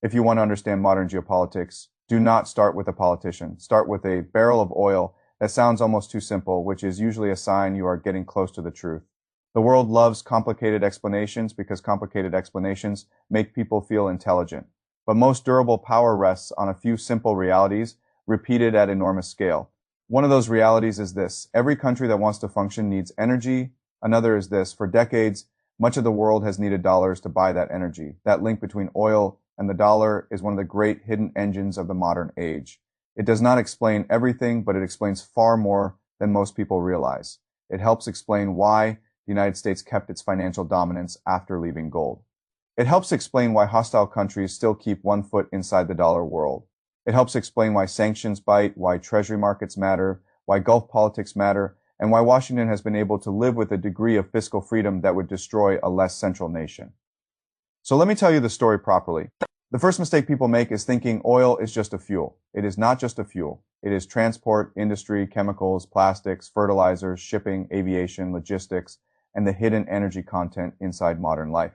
If you want to understand modern geopolitics, do not start with a politician. Start with a barrel of oil that sounds almost too simple, which is usually a sign you are getting close to the truth. The world loves complicated explanations because complicated explanations make people feel intelligent. But most durable power rests on a few simple realities repeated at enormous scale. One of those realities is this: every country that wants to function needs energy. Another is this: for decades, much of the world has needed dollars to buy that energy. That link between oil and the dollar is one of the great hidden engines of the modern age. It does not explain everything, but it explains far more than most people realize. It helps explain why the United States kept its financial dominance after leaving gold. It helps explain why hostile countries still keep one foot inside the dollar world. It helps explain why sanctions bite, why treasury markets matter, why Gulf politics matter, and why Washington has been able to live with a degree of fiscal freedom that would destroy a less central nation. So let me tell you the story properly. The first mistake people make is thinking oil is just a fuel. It is not just a fuel. It is transport, industry, chemicals, plastics, fertilizers, shipping, aviation, logistics, and the hidden energy content inside modern life.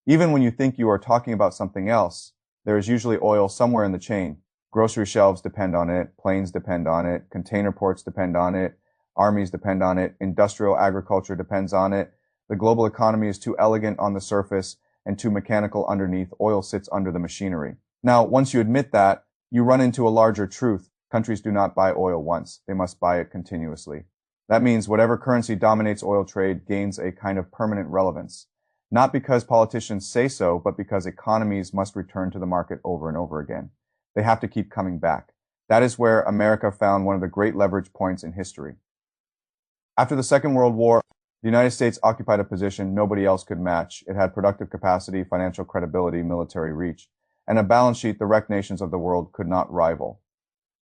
Even when you think you are talking about something else, there is usually oil somewhere in the chain. Grocery shelves depend on it, planes depend on it, container ports depend on it, armies depend on it, industrial agriculture depends on it. The global economy is too elegant on the surface and too mechanical underneath. Oil sits under the machinery. Now, once you admit that, you run into a larger truth. Countries do not buy oil once. They must buy it continuously. That means whatever currency dominates oil trade gains a kind of permanent relevance. Not because politicians say so, but because economies must return to the market over and over again. They have to keep coming back. That is where America found one of the great leverage points in history. After the Second World War, the United States occupied a position nobody else could match. It had productive capacity, financial credibility, military reach, and a balance sheet the wrecked nations of the world could not rival.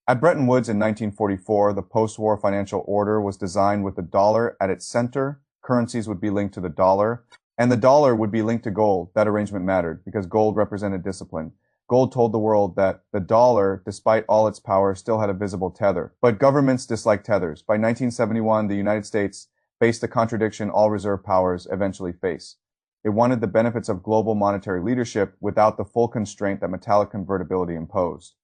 At Bretton Woods in 1944, the post-war financial order was designed with the dollar at its center. Currencies would be linked to the dollar, and the dollar would be linked to gold. That arrangement mattered because gold represented discipline. Gold told the world that the dollar, despite all its power, still had a visible tether. But governments disliked tethers. By 1971, the United States faced the contradiction all reserve powers eventually face. It wanted the benefits of global monetary leadership without the full constraint that metallic convertibility imposed.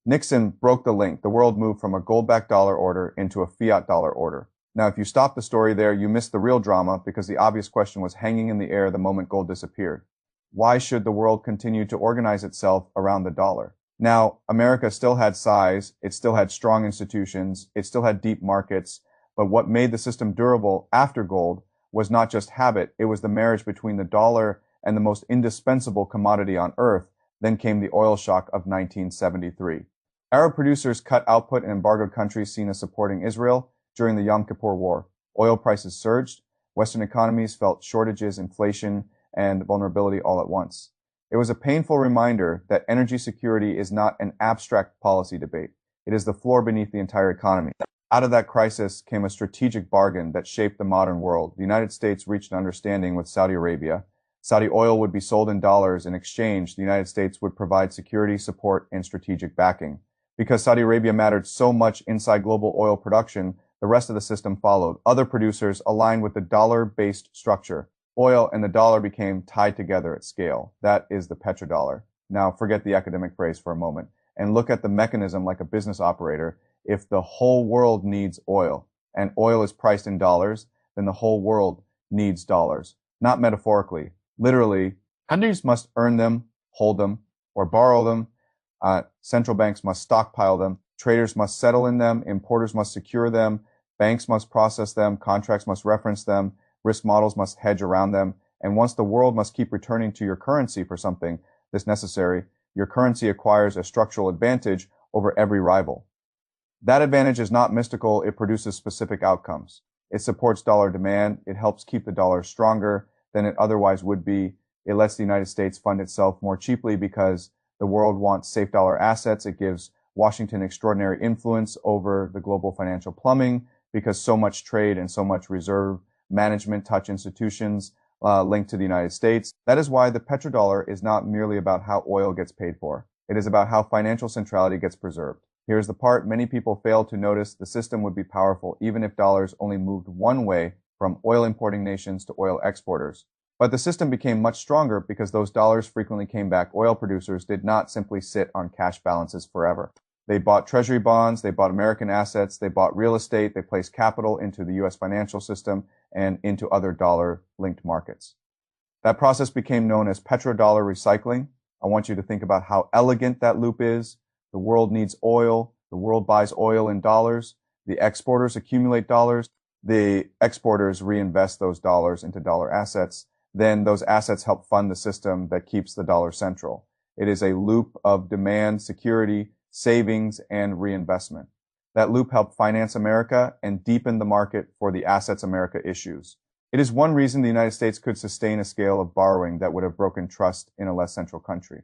Nixon broke the link. The world moved from a gold-backed dollar order into a fiat dollar order. Now, if you stop the story there, you miss the real drama because the obvious question was hanging in the air the moment gold disappeared. Why should the world continue to organize itself around the dollar? Now, America still had size, it still had strong institutions, it still had deep markets, but what made the system durable after gold was not just habit, it was the marriage between the dollar and the most indispensable commodity on earth. Then came the oil shock of 1973. Arab producers cut output in embargoed countries seen as supporting Israel during the Yom Kippur War. Oil prices surged, Western economies felt shortages, inflation, and vulnerability all at once. It was a painful reminder that energy security is not an abstract policy debate. It is the floor beneath the entire economy. Out of that crisis came a strategic bargain that shaped the modern world. The United States reached an understanding with Saudi Arabia. Saudi oil would be sold in dollars. In exchange, the United States would provide security, support, and strategic backing. Because Saudi Arabia mattered so much inside global oil production, the rest of the system followed. Other producers aligned with the dollar-based structure. Oil and the dollar became tied together at scale. That is the petrodollar. Now forget the academic phrase for a moment and look at the mechanism like a business operator. If the whole world needs oil and oil is priced in dollars, then the whole world needs dollars. Not metaphorically. Literally, countries must earn them, hold them, or borrow them. Central banks must stockpile them. Traders must settle in them. Importers must secure them. Banks must process them. Contracts must reference them. Risk models must hedge around them. And once the world must keep returning to your currency for something that's necessary, your currency acquires a structural advantage over every rival. That advantage is not mystical. It produces specific outcomes. It supports dollar demand. It helps keep the dollar stronger than it otherwise would be. It lets the United States fund itself more cheaply because the world wants safe dollar assets. It gives Washington extraordinary influence over the global financial plumbing because so much trade and so much reserve management touch institutions linked to the United States. That is why the petrodollar is not merely about how oil gets paid for. It is about how financial centrality gets preserved. Here's the part many people fail to notice: the system would be powerful even if dollars only moved one way from oil importing nations to oil exporters. But the system became much stronger because those dollars frequently came back. Oil producers did not simply sit on cash balances forever. They bought treasury bonds, they bought American assets, they bought real estate, they placed capital into the US financial system and into other dollar-linked markets. That process became known as petrodollar recycling. I want you to think about how elegant that loop is. The world needs oil. The world buys oil in dollars. The exporters accumulate dollars. The exporters reinvest those dollars into dollar assets. Then those assets help fund the system that keeps the dollar central. It is a loop of demand, security, savings, and reinvestment. That loop helped finance America and deepen the market for the assets America issues. It is one reason the United States could sustain a scale of borrowing that would have broken trust in a less central country.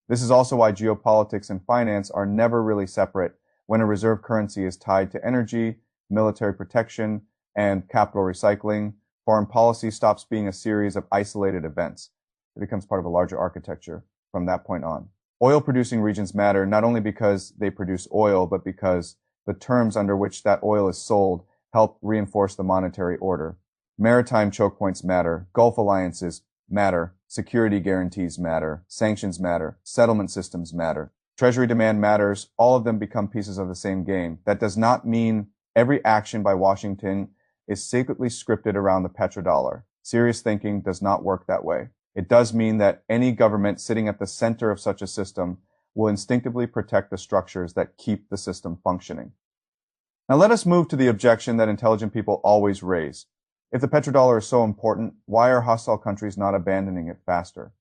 This is also why geopolitics and finance are never really separate when a reserve currency is tied to energy, military protection, and capital recycling. Foreign policy stops being a series of isolated events. It becomes part of a larger architecture from that point on. Oil-producing regions matter not only because they produce oil, but because the terms under which that oil is sold help reinforce the monetary order. Maritime choke points matter, Gulf alliances matter, security guarantees matter, sanctions matter, settlement systems matter, treasury demand matters, all of them become pieces of the same game. That does not mean every action by Washington is secretly scripted around the petrodollar. Serious thinking does not work that way. It does mean that any government sitting at the center of such a system will instinctively protect the structures that keep the system functioning. Now let us move to the objection that intelligent people always raise. If the petrodollar is so important, why are hostile countries not abandoning it faster?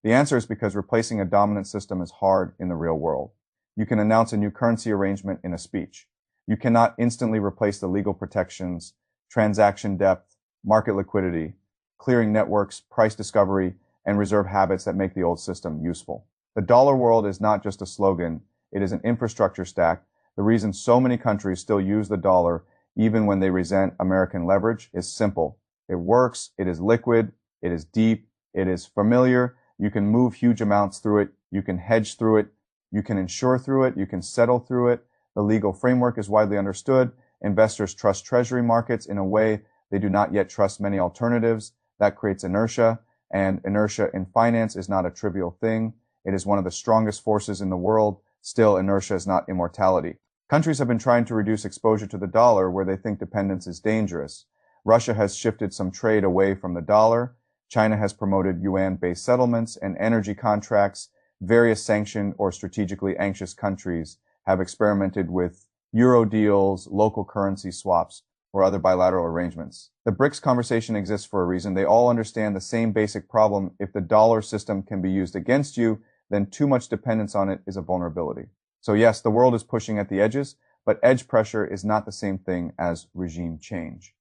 The answer is because replacing a dominant system is hard in the real world. You can announce a new currency arrangement in a speech. You cannot instantly replace the legal protections, transaction depth, market liquidity, clearing networks, price discovery, and reserve habits that make the old system useful. The dollar world is not just a slogan, it is an infrastructure stack. The reason so many countries still use the dollar even when they resent American leverage is simple. It works, it is liquid, it is deep, it is familiar. You can move huge amounts through it, you can hedge through it, you can insure through it, you can settle through it. The legal framework is widely understood. Investors trust treasury markets in a way they do not yet trust many alternatives. That creates inertia, and inertia in finance is not a trivial thing. It is one of the strongest forces in the world. Still, inertia is not immortality. Countries have been trying to reduce exposure to the dollar where they think dependence is dangerous. Russia has shifted some trade away from the dollar. China has promoted yuan-based settlements and energy contracts. Various sanctioned or strategically anxious countries have experimented with euro deals, local currency swaps, or other bilateral arrangements. The BRICS conversation exists for a reason. They all understand the same basic problem. If the dollar system can be used against you, then too much dependence on it is a vulnerability. So yes, the world is pushing at the edges, but edge pressure is not the same thing as regime change.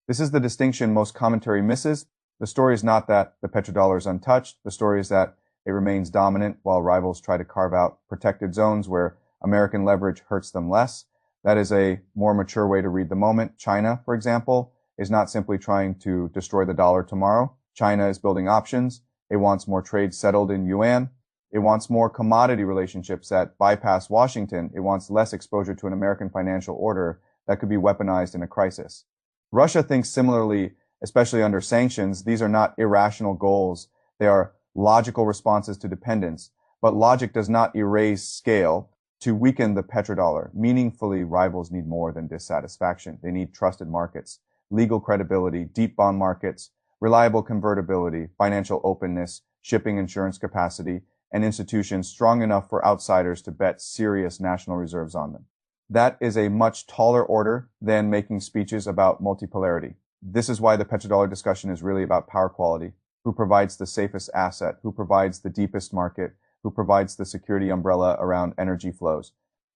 This is the distinction most commentary misses. The story is not that the petrodollar is untouched. The story is that it remains dominant while rivals try to carve out protected zones where American leverage hurts them less. That is a more mature way to read the moment. China, for example, is not simply trying to destroy the dollar tomorrow. China is building options. It wants more trade settled in yuan. It wants more commodity relationships that bypass Washington. It wants less exposure to an American financial order that could be weaponized in a crisis. Russia thinks similarly, especially under sanctions. These are not irrational goals. They are logical responses to dependence. But logic does not erase scale. To weaken the petrodollar, meaningfully, rivals need more than dissatisfaction. They need trusted markets, legal credibility, deep bond markets, reliable convertibility, financial openness, shipping insurance capacity, and institutions strong enough for outsiders to bet serious national reserves on them. That is a much taller order than making speeches about multipolarity. This is why the petrodollar discussion is really about power quality. Who provides the safest asset? Who provides the deepest market? Who provides the security umbrella around energy flows?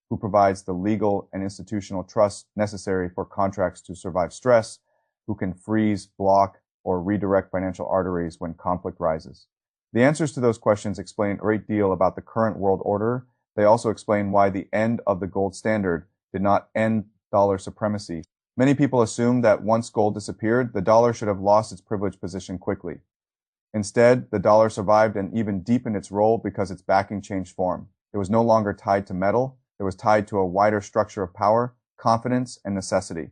Who provides the legal and institutional trust necessary for contracts to survive stress? Who can freeze, block, or redirect financial arteries when conflict rises? The answers to those questions explain a great deal about the current world order. They also explain why the end of the gold standard did not end dollar supremacy. Many people assume that once gold disappeared, the dollar should have lost its privileged position quickly. Instead, the dollar survived and even deepened its role because its backing changed form. It was no longer tied to metal. It was tied to a wider structure of power, confidence, and necessity.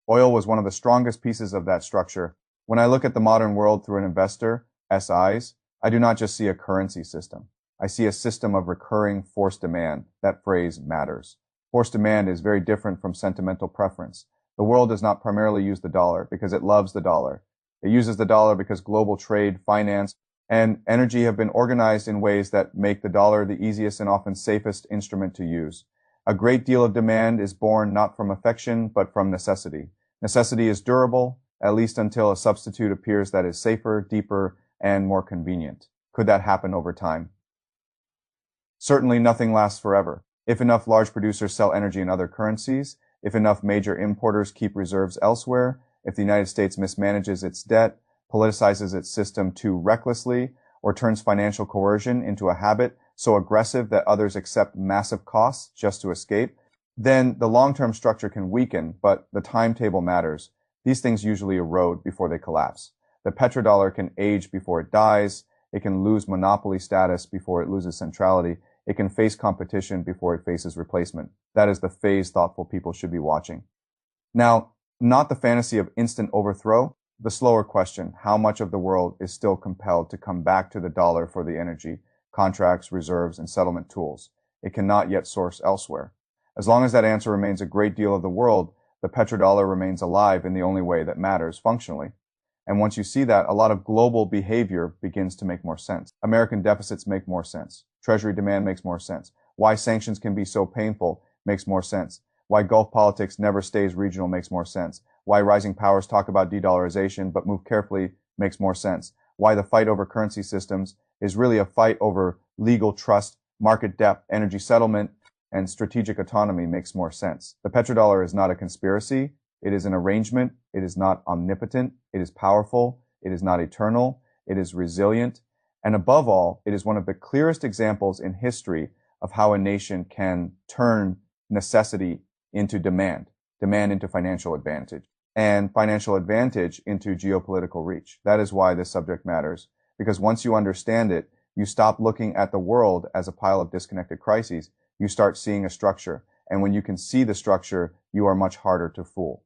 Oil was one of the strongest pieces of that structure. When I look at the modern world through an investor's eyes, I do not just see a currency system. I see a system of recurring forced demand. That phrase matters. Forced demand is very different from sentimental preference. The world does not primarily use the dollar because it loves the dollar. It uses the dollar because global trade, finance, and energy have been organized in ways that make the dollar the easiest and often safest instrument to use. A great deal of demand is born not from affection, but from necessity. Necessity is durable, at least until a substitute appears that is safer, deeper, and more convenient. Could that happen over time? Certainly nothing lasts forever. If enough large producers sell energy in other currencies, if enough major importers keep reserves elsewhere, if the United States mismanages its debt, politicizes its system too recklessly, or turns financial coercion into a habit so aggressive that others accept massive costs just to escape, then the long-term structure can weaken, but the timetable matters. These things usually erode before they collapse. The petrodollar can age before it dies. It can lose monopoly status before it loses centrality. It can face competition before it faces replacement. That is the phase thoughtful people should be watching. Now, not the fantasy of instant overthrow, the slower question, how much of the world is still compelled to come back to the dollar for the energy, contracts, reserves, and settlement tools? It cannot yet source elsewhere. As long as that answer remains a great deal of the world, the petrodollar remains alive in the only way that matters functionally. And once you see that, a lot of global behavior begins to make more sense. American deficits make more sense. Treasury demand makes more sense. Why sanctions can be so painful makes more sense. Why Gulf politics never stays regional makes more sense. Why rising powers talk about de-dollarization but move carefully makes more sense. Why the fight over currency systems is really a fight over legal trust, market depth, energy settlement, and strategic autonomy makes more sense. The petrodollar is not a conspiracy. It is an arrangement. It is not omnipotent. It is powerful. It is not eternal. It is resilient. And above all, it is one of the clearest examples in history of how a nation can turn necessity into demand into financial advantage, and financial advantage into geopolitical reach. That is why this subject matters, because once you understand it, you stop looking at the world as a pile of disconnected crises. You start seeing a structure. And when you can see the structure, you are much harder to fool.